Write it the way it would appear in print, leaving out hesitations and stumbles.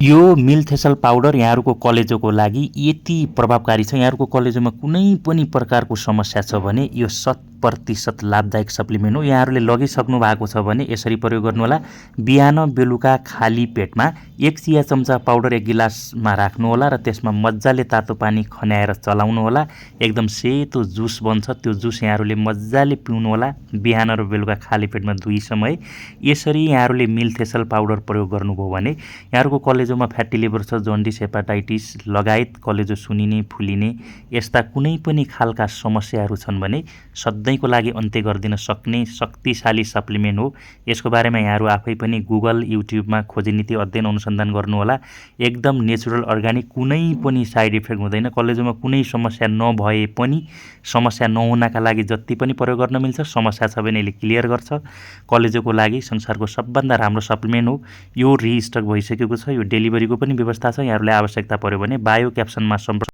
यो मिल्थेसल पाउडर यहाँहरूको कलेजोको लागि यति प्रभावकारी छ। यहाँहरूको कलेजोमा कुनै पनि प्रकारको समस्या छ भने यो 100% लाभदायक सप्लिमेन्ट हो। यहाँहरूले लगिसक्नु भएको छ भने यसरी प्रयोग गर्नुहोला। बिहान बेलुका खाली पेटमा 1 चिया चम्चा पाउडर 1 गिलासमा राख्नुहोला र त्यसमा मजाले तातो पानी खन्याएर चलाउनुहोला। एकदम सेतो जुस बन्छ। त्यो जुस यहाँहरूले मजाले पिउनुहोला बिहान र बेलुका खाली पेटमा 2 समय। यसरी यहाँहरूले मिल्थेसल पाउडर प्रयोग गर्नुभयो भने यहाँहरूको कलेजोमा फ्याटी लिभर छ, जन्डिस, हेपाटाइटिस लगायत कलेजो सुनिने, फुलिने यस्ता कुनै पनि खालका समस्याहरू छन् भने सधैँको लागि अन्त्य गरिदिन सक्ने शक्तिशाली सप्लिमेन्ट हो। यसको बारेमा यहाँहरू आफै पनि गुगल, युट्युबमा खोजनीति अध्ययन अनुसन्धान गर्नुहोला। एकदम नेचुरल अर्गानिक, कुनै पनि साइड इफेक्ट हुँदैन। कलेजोमा कुनै समस्या नभए पनि समस्या नहुनका लागि जति पनि प्रयोग गर्न मिल्छ, समस्या छ भने यसले क्लियर गर्छ। कलेजोको लागि संसारको सबभन्दा राम्रो सप्लिमेन्ट हो। यो रिस्टक भइसकेको छ। यो डेलिभरीको पनि व्यवस्था छ। यहाँहरूलाई आवश्यकता पर्यो भने बायो क्याप्सनमा सम्पर्क